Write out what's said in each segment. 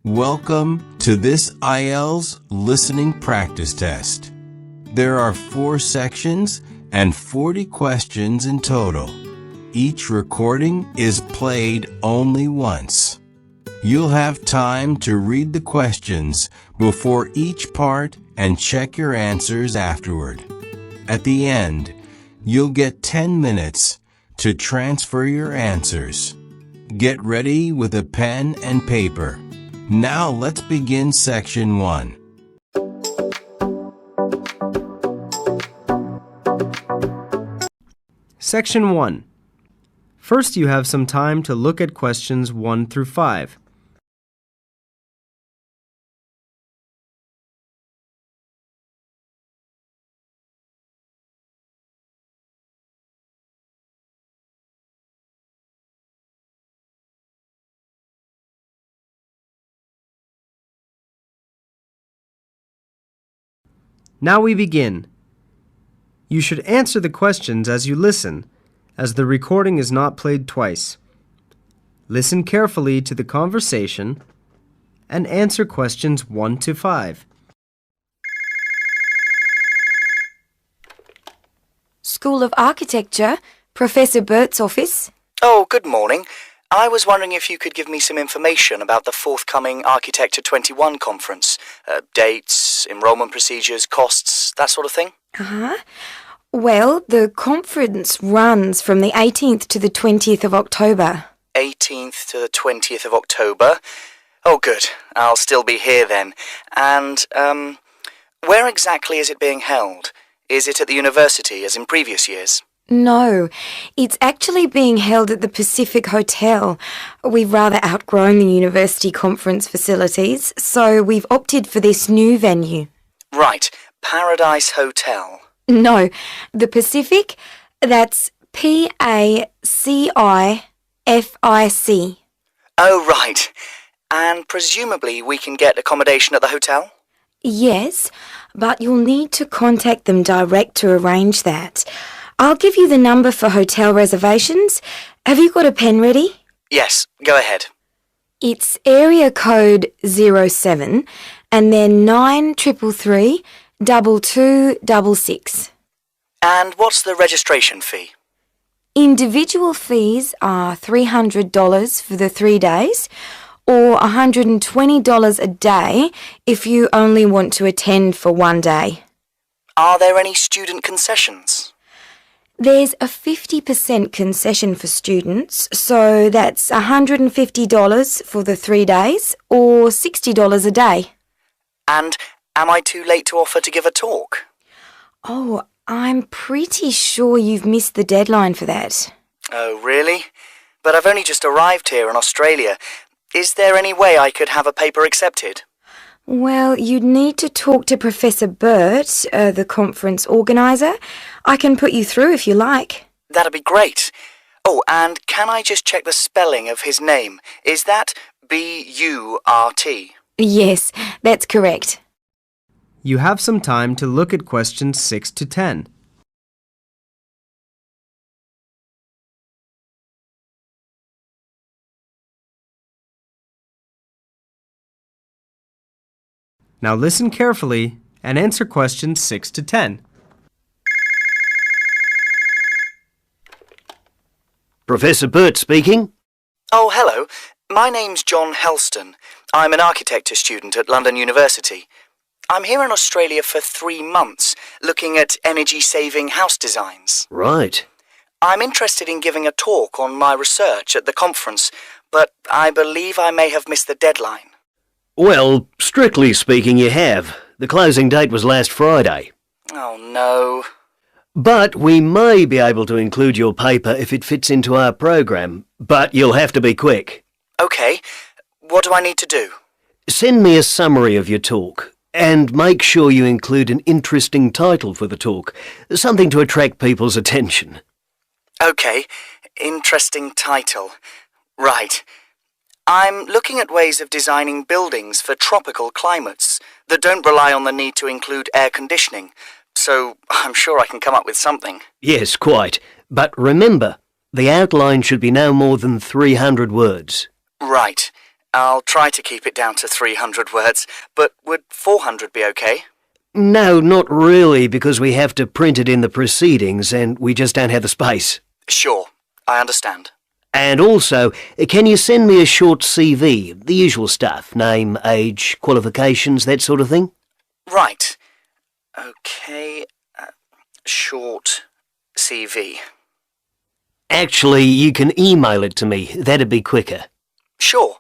Welcome to this IELTS listening practice test. There are 4 sections and 40 questions in total. Each recording is played only once. You'll have time to read the questions before each part and check your answers afterward. At the end, you'll get 10 minutes to transfer your answers. Get ready with a pen and paper. Now let's begin section 1. Section 1. First, you have some time to look at questions 1 through 5. Now we begin. You should answer the questions as you listen, as the recording is not played twice. Listen carefully to the conversation and answer questions 1 to 5. School of Architecture, Professor Bert's office. Oh, good morning. I was wondering if you could give me some information about the forthcoming Architecture 21 conference. Dates, enrollment procedures, costs, that sort of thing. Well, the conference runs from the 18th to the 20th of October. 18th to the 20th of October. Oh, good. I'll still be here then. And, where exactly is it being held? Is it at the university, as in previous years? No, it's actually being held at the Pacific Hotel. We've rather outgrown the university conference facilities, so we've opted for this new venue. Right, Paradise Hotel. No, the Pacific, that's PACIFIC. Oh, right. And presumably we can get accommodation at the hotel? Yes, but you'll need to contact them direct to arrange that. I'll give you the number for hotel reservations. Have you got a pen ready? Yes, go ahead. It's area code 07 and then 9333 2266. And what's the registration fee? Individual fees are $300 for the 3 days or $120 a day if you only want to attend for 1 day. Are there any student concessions? There's a 50% concession for students, so that's $150 for the 3 days or $60 a day. And am I too late to offer to give a talk? Oh, I'm pretty sure you've missed the deadline for that. Oh, really? But I've only just arrived here in Australia. Is there any way I could have a paper accepted? Well, you'd need to talk to Professor Bert, the conference organiser. I can put you through if you like. That'd be great. Oh, and can I just check the spelling of his name? Is that B-U-R-T? Yes, that's correct. You have some time to look at questions 6 to 10. Now listen carefully and answer questions 6 to 10. Professor Burt speaking. Oh, hello. My name's John Helston. I'm an architecture student at London University. I'm here in Australia for 3 months, looking at energy-saving house designs. Right. I'm interested in giving a talk on my research at the conference, but I believe I may have missed the deadline. Well, strictly speaking, you have. The closing date was last Friday. Oh, no. But we may be able to include your paper if it fits into our program, but you'll have to be quick. OK. What do I need to do? Send me a summary of your talk, and make sure you include an interesting title for the talk, something to attract people's attention. OK. Interesting title. Right. I'm looking at ways of designing buildings for tropical climates that don't rely on the need to include air conditioning, so I'm sure I can come up with something. Yes, quite. But remember, the outline should be no more than 300 words. Right. I'll try to keep it down to 300 words, but would 400 be okay? No, not really, because we have to print it in the proceedings and we just don't have the space. Sure, I understand. And also, can you send me a short CV, the usual stuff, name, age, qualifications, that sort of thing? Right. Okay, short CV. Actually, you can email it to me. That'd be quicker. Sure.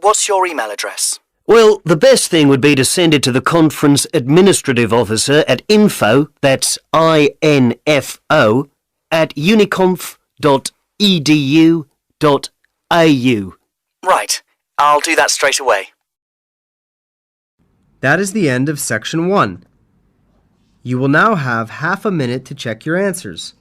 What's your email address? Well, the best thing would be to send it to the conference administrative officer at info, that's INFO, at uniconf.edu.au. Right. I'll do that straight away. That is the end of Section 1. You will now have half a minute to check your answers.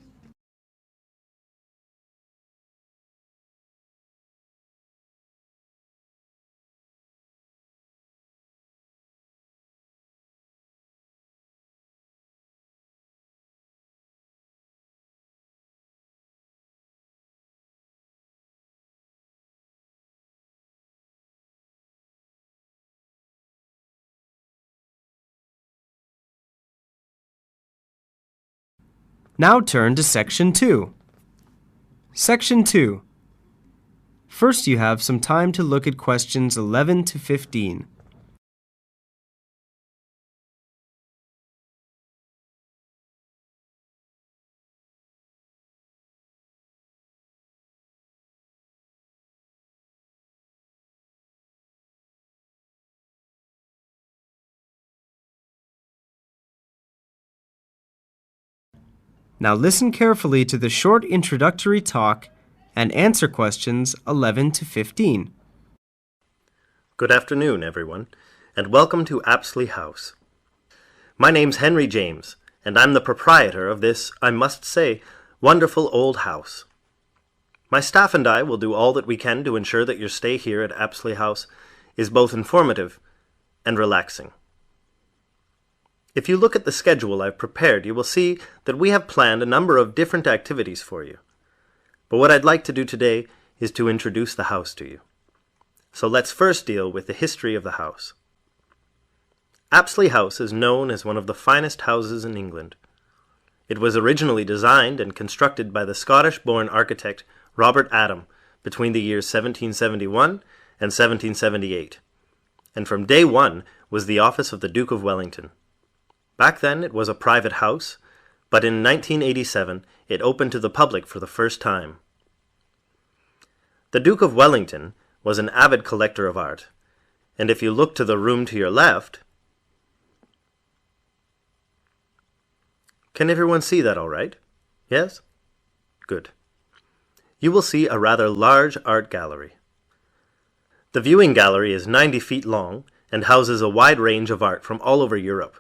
Now turn to Section 2. Section 2. First, you have some time to look at questions 11 to 15. Now listen carefully to the short introductory talk and answer questions 11 to 15. Good afternoon, everyone, and welcome to Apsley House. My name's Henry James, and I'm the proprietor of this, I must say, wonderful old house. My staff and I will do all that we can to ensure that your stay here at Apsley House is both informative and relaxing. If you look at the schedule I've prepared, you will see that we have planned a number of different activities for you. But what I'd like to do today is to introduce the house to you. So let's first deal with the history of the house. Apsley House is known as one of the finest houses in England. It was originally designed and constructed by the Scottish-born architect Robert Adam between the years 1771 and 1778, and from day one was the office of the Duke of Wellington. Back then it was a private house, but in 1987 it opened to the public for the first time. The Duke of Wellington was an avid collector of art, and if you look to the room to your left, can everyone see that all right? Yes? Good. You will see a rather large art gallery. The viewing gallery is 90 feet long and houses a wide range of art from all over Europe.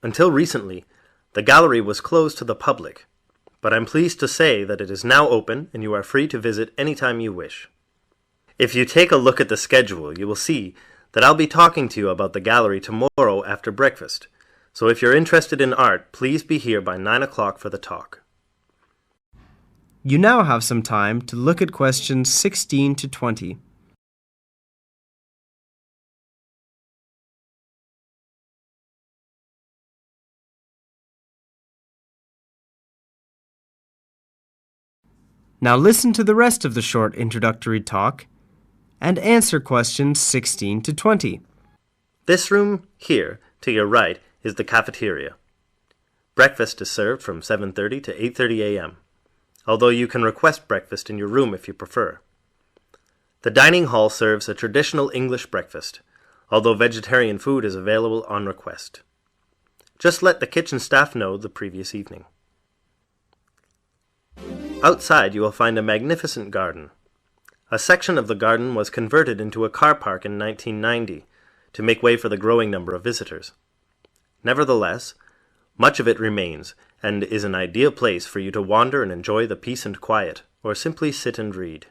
Until recently, the gallery was closed to the public, but I'm pleased to say that it is now open and you are free to visit anytime you wish. If you take a look at the schedule, you will see that I'll be talking to you about the gallery tomorrow after breakfast, so if you're interested in art, please be here by 9 o'clock for the talk. You now have some time to look at questions 16 to 20. Now listen to the rest of the short introductory talk and answer questions 16 to 20. This room here, to your right, is the cafeteria. Breakfast is served from 7:30 to 8:30 a.m., although you can request breakfast in your room if you prefer. The dining hall serves a traditional English breakfast, although vegetarian food is available on request. Just let the kitchen staff know the previous evening. Outside you will find a magnificent garden. A section of the garden was converted into a car park in 1990 to make way for the growing number of visitors. Nevertheless, much of it remains and is an ideal place for you to wander and enjoy the peace and quiet, or simply sit and read.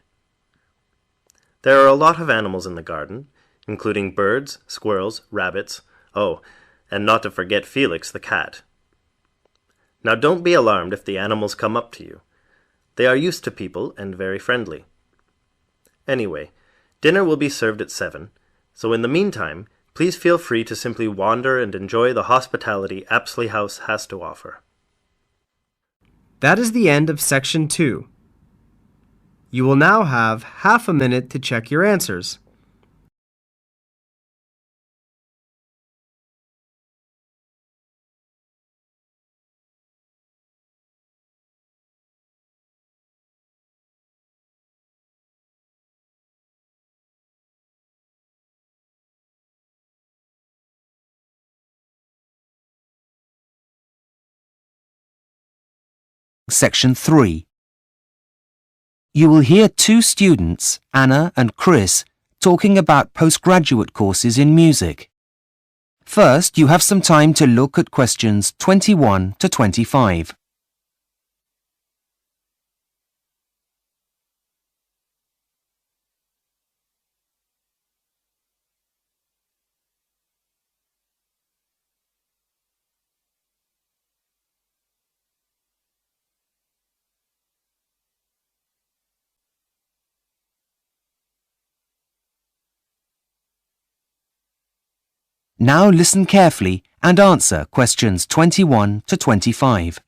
There are a lot of animals in the garden, including birds, squirrels, rabbits, and not to forget Felix the cat. Now don't be alarmed if the animals come up to you. They are used to people and very friendly. Anyway, Dinner will be served at 7, so in the meantime, please feel free to simply wander and enjoy the hospitality Apsley House has to offer. That is the end of Section 2. You will now have half a minute to check your answers. Section 3. You will hear two students, Anna and Chris, talking about postgraduate courses in music. First, you have some time to look at questions 21 to 25. Now listen carefully and answer questions 21 to 25.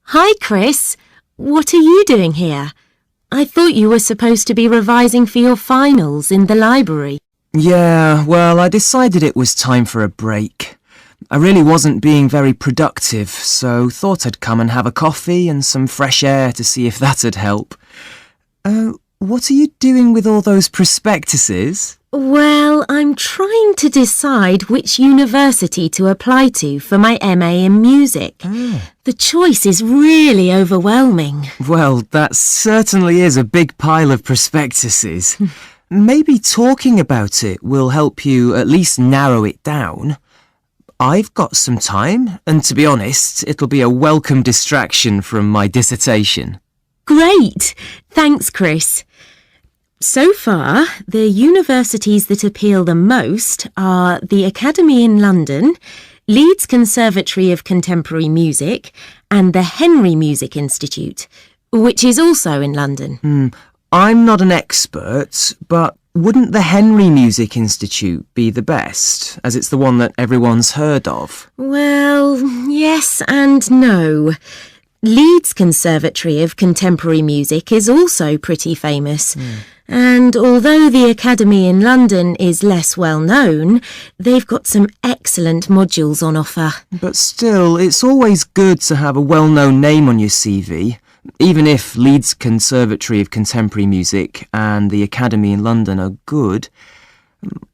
Hi, Chris. What are you doing here? I thought you were supposed to be revising for your finals in the library. Yeah, well, I decided it was time for a break. I really wasn't being very productive, so thought I'd come and have a coffee and some fresh air to see if that'd help. What are you doing with all those prospectuses? Well, I'm trying to decide which university to apply to for my MA in music. The choice is really overwhelming. Well, that certainly is a big pile of prospectuses. Maybe talking about it will help you at least narrow it down. I've got some time, and to be honest, it'll be a welcome distraction from my dissertation. Great! Thanks, Chris. So far, the universities that appeal the most are the Academy in London, Leeds Conservatory of Contemporary Music, and the Henry Music Institute, which is also in London. I'm not an expert, but wouldn't the Henry Music Institute be the best, as it's the one that everyone's heard of? Well, yes and no. Leeds Conservatory of Contemporary Music is also pretty famous. And although the Academy in London is less well known, they've got some excellent modules on offer. But still, it's always good to have a well-known name on your CV, even if Leeds Conservatory of Contemporary Music and the Academy in London are good.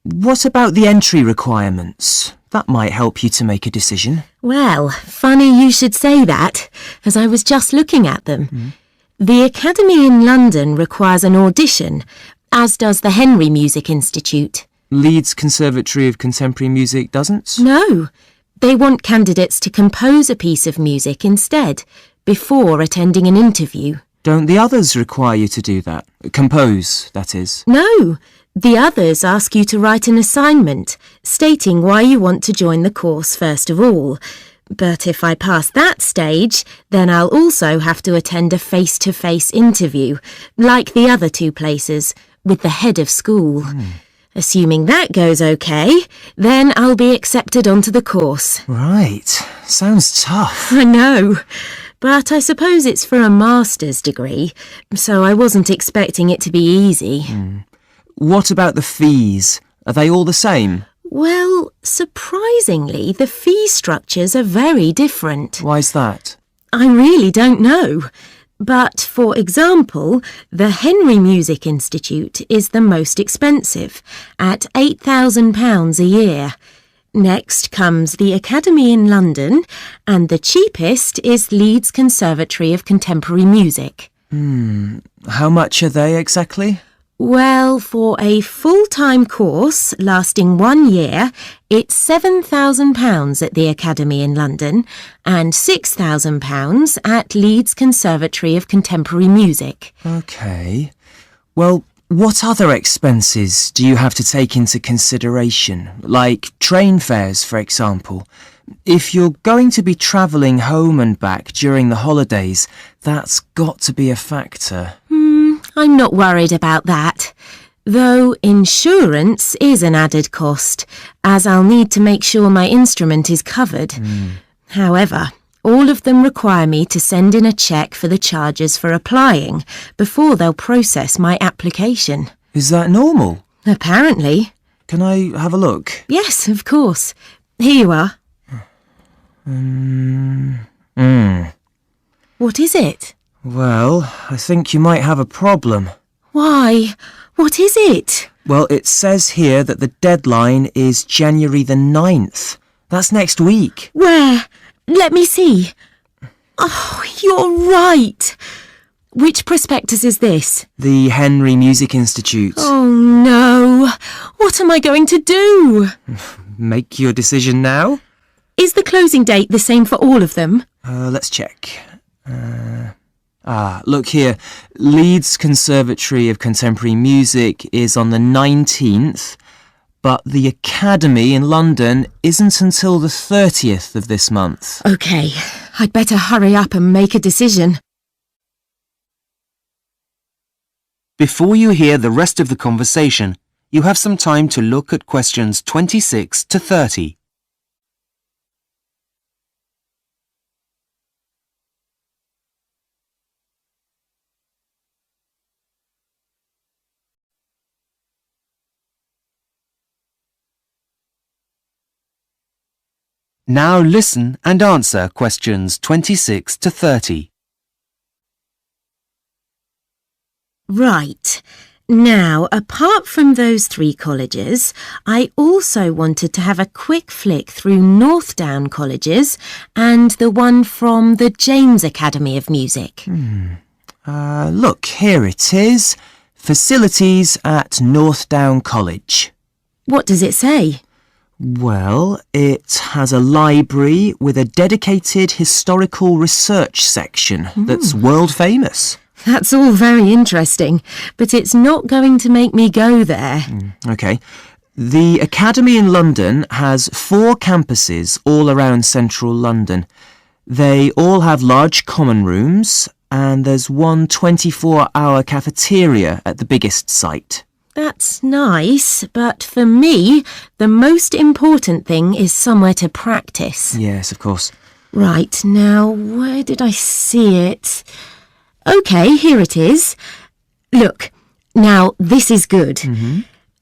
What about the entry requirements? That might help you to make a decision. Well, funny you should say that, as I was just looking at them. The Academy in London requires an audition, as does the Henry Music Institute. Leeds Conservatory of Contemporary Music doesn't? No, they want candidates to compose a piece of music instead, before attending an interview. Don't the others require you to do that? Compose, that is. No, the others ask you to write an assignment, stating why you want to join the course first of all. But if I pass that stage, then I'll also have to attend a face-to-face interview, like the other two places, with the head of school. Assuming that goes okay, then I'll be accepted onto the course. Right. Sounds tough. I know, but I suppose it's for a master's degree, so I wasn't expecting it to be easy. What about the fees? Are they all the same? Well, surprisingly, the fee structures are very different. Why's that? I really don't know. But, for example, the Henry Music Institute is the most expensive, at £8,000 a year. Next comes the Academy in London, and the cheapest is Leeds Conservatory of Contemporary Music. How much are they exactly? Well, for a full-time course lasting 1 year, it's £7,000 at the Academy in London and £6,000 at Leeds Conservatory of Contemporary Music. OK. Well, what other expenses do you have to take into consideration, like train fares, for example? If you're going to be travelling home and back during the holidays, that's got to be a factor. I'm not worried about that. Though insurance is an added cost, as I'll need to make sure my instrument is covered. However, all of them require me to send in a cheque for the charges for applying before they'll process my application. Is that normal? Apparently. Can I have a look? Yes, of course. Here you are. What is it? Well, I think you might have a problem. Why? What is it? Well, it says here that the deadline is January the 9th. That's next week. Where? Let me see. Oh, you're right. Which prospectus is this? The Henry Music Institute. Oh, no. What am I going to do? Make your decision now? Is the closing date the same for all of them? Let's check. Look here. Leeds Conservatory of Contemporary Music is on the 19th, but the Academy in London isn't until the 30th of this month. OK, I'd better hurry up and make a decision. Before you hear the rest of the conversation, you have some time to look at questions 26 to 30. Now listen and answer questions 26 to 30. Right. Now, apart from those 3 colleges, I also wanted to have a quick flick through Northdown colleges and the one from the James Academy of Music. Look, here it is. Facilities at Northdown College. What does it say? Well, it has a library with a dedicated historical research section that's world famous. That's all very interesting, but it's not going to make me go there. OK. The Academy in London has 4 campuses all around central London. They all have large common rooms, and there's one 24-hour cafeteria at the biggest site. That's nice, but for me, the most important thing is somewhere to practice. Yes, of course. Right, now, where did I see it? OK, here it is. Look, now this is good.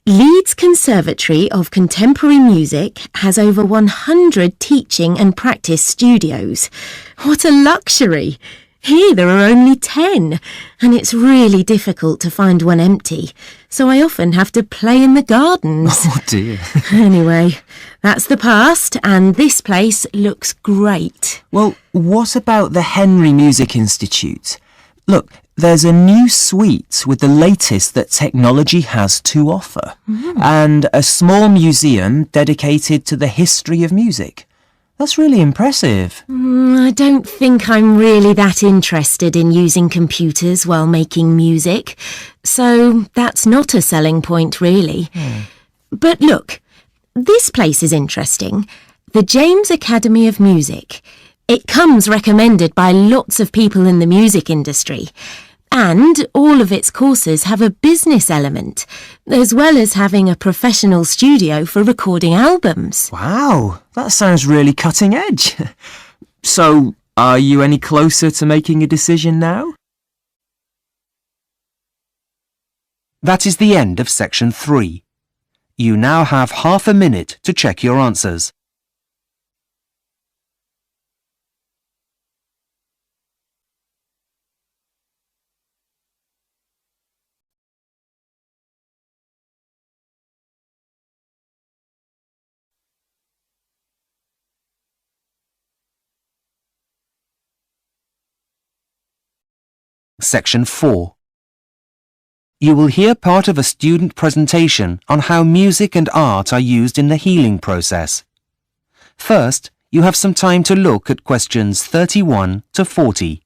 Leeds Conservatory of Contemporary Music has over 100 teaching and practice studios. What a luxury! Here there are only 10, and it's really difficult to find one empty, so I often have to play in the gardens. Oh dear. Anyway, that's the past, and this place looks great. Well, what about the Henry Music Institute? Look, there's a new suite with the latest that technology has to offer, and a small museum dedicated to the history of music. That's really impressive. I don't think I'm really that interested in using computers while making music, so that's not a selling point, really. But look, this place is interesting. The James Academy of Music. It comes recommended by lots of people in the music industry. And all of its courses have a business element, as well as having a professional studio for recording albums. Wow, that sounds really cutting edge. So, are you any closer to making a decision now? That is the end of section 3. You now have half a minute to check your answers. Section 4. You will hear part of a student presentation on how music and art are used in the healing process. First, you have some time to look at questions 31 to 40.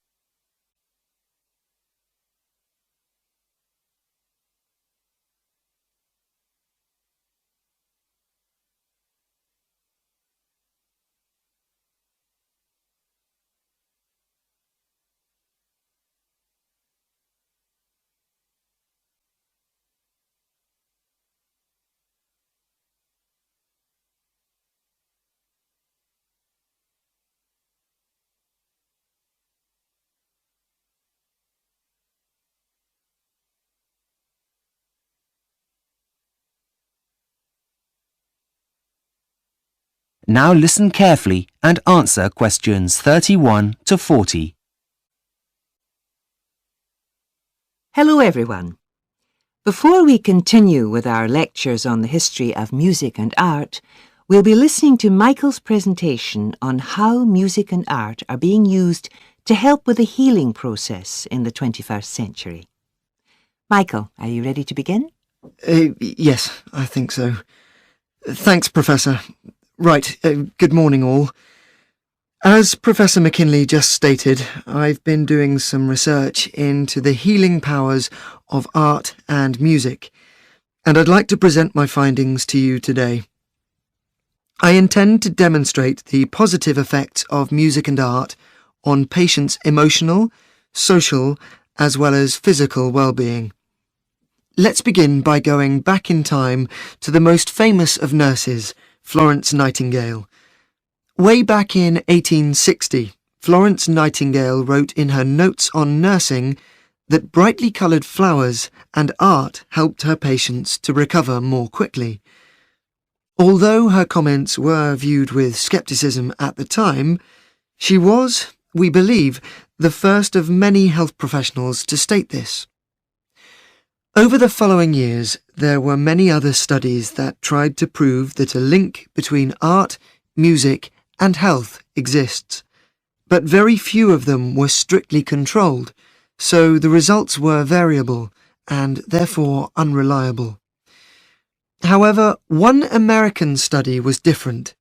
Now listen carefully and answer questions 31 to 40. Hello everyone. Before we continue with our lectures on the history of music and art, we'll be listening to Michael's presentation on how music and art are being used to help with the healing process in the 21st century. Michael, are you ready to begin? Yes, I think so. Thanks, Professor. Right, good morning all. As Professor McKinley just stated, I've been doing some research into the healing powers of art and music, and I'd like to present my findings to you today. I intend to demonstrate the positive effects of music and art on patients' emotional, social, as well as physical well-being. Let's begin by going back in time to the most famous of nurses, Florence Nightingale. Way back in 1860, Florence Nightingale wrote in her Notes on Nursing that brightly coloured flowers and art helped her patients to recover more quickly. Although her comments were viewed with scepticism at the time, she was, we believe, the first of many health professionals to state this. Over the following years, there were many other studies that tried to prove that a link between art, music, and health exists, but very few of them were strictly controlled, so the results were variable and therefore unreliable. However, one American study was different.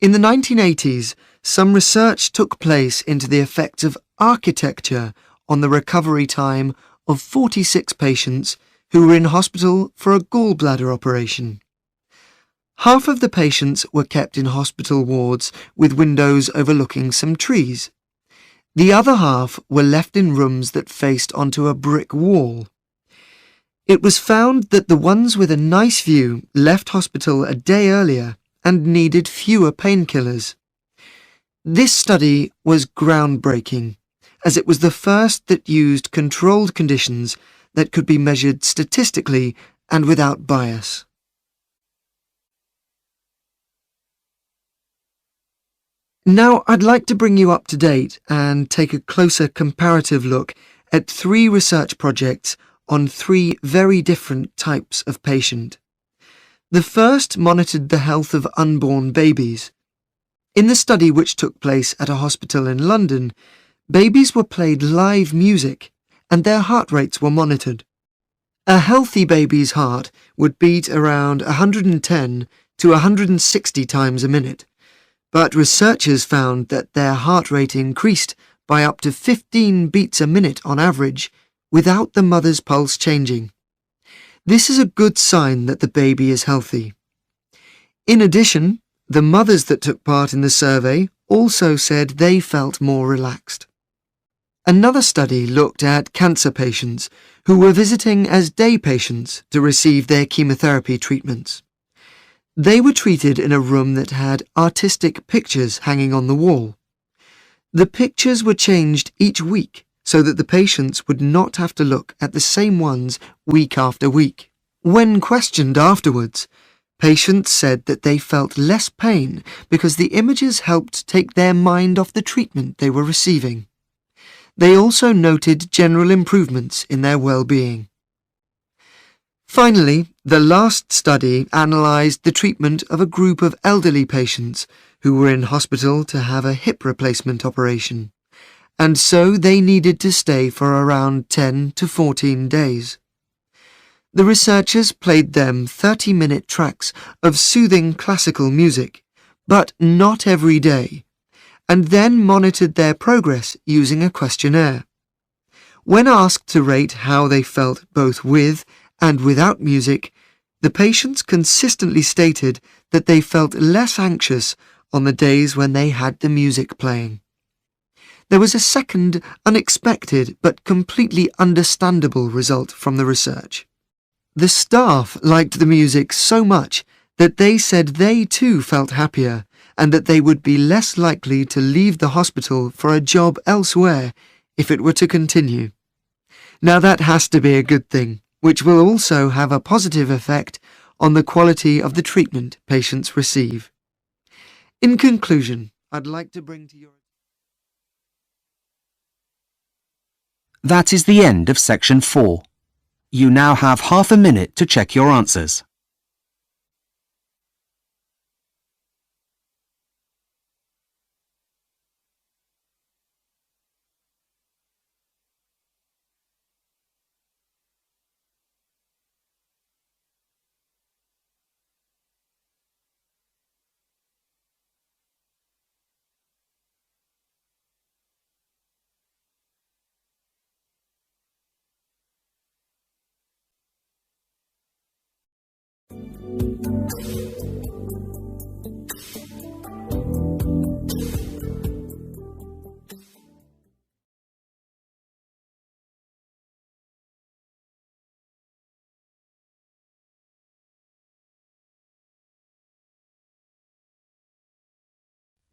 In the 1980s, some research took place into the effects of architecture on the recovery time of 46 patients who were in hospital for a gallbladder operation. Half of the patients were kept in hospital wards with windows overlooking some trees. The other half were left in rooms that faced onto a brick wall. It was found that the ones with a nice view left hospital a day earlier and needed fewer painkillers. This study was groundbreaking, as it was the first that used controlled conditions that could be measured statistically and without bias. Now I'd like to bring you up to date and take a closer comparative look at 3 research projects on 3 very different types of patient. The first monitored the health of unborn babies. In the study, which took place at a hospital in London, babies were played live music and their heart rates were monitored. A healthy baby's heart would beat around 110 to 160 times a minute. But researchers found that their heart rate increased by up to 15 beats a minute on average, without the mother's pulse changing. This is a good sign that the baby is healthy. In addition, the mothers that took part in the survey also said they felt more relaxed. Another study looked at cancer patients who were visiting as day patients to receive their chemotherapy treatments. They were treated in a room that had artistic pictures hanging on the wall. The pictures were changed each week so that the patients would not have to look at the same ones week after week. When questioned afterwards, patients said that they felt less pain because the images helped take their mind off the treatment they were receiving. They also noted general improvements in their well-being. Finally, the last study analysed the treatment of a group of elderly patients who were in hospital to have a hip replacement operation, and so they needed to stay for around 10 to 14 days. The researchers played them 30-minute tracks of soothing classical music, but not every day, and then monitored their progress using a questionnaire. When asked to rate how they felt both with and without music, the patients consistently stated that they felt less anxious on the days when they had the music playing. There was a second, unexpected but completely understandable result from the research. The staff liked the music so much that they said they too felt happier and that they would be less likely to leave the hospital for a job elsewhere if it were to continue. Now that has to be a good thing, which will also have a positive effect on the quality of the treatment patients receive. In conclusion, I'd like to bring to your... That is the end of section 4. You now have half a minute to check your answers.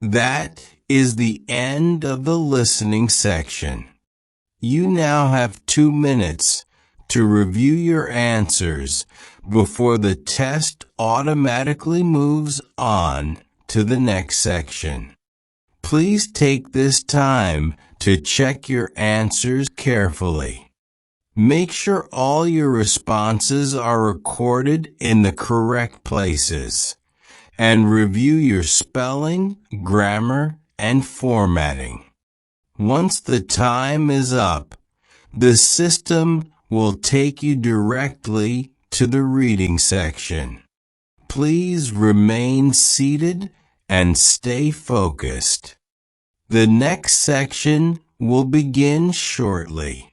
That is the end of the listening section. You now have 2 minutes to review your answers before the test automatically moves on to the next section. Please take this time to check your answers carefully. Make sure all your responses are recorded in the correct places, and review your spelling, grammar, and formatting. Once the time is up, the system will take you directly to the reading section. Please remain seated and stay focused. The next section will begin shortly.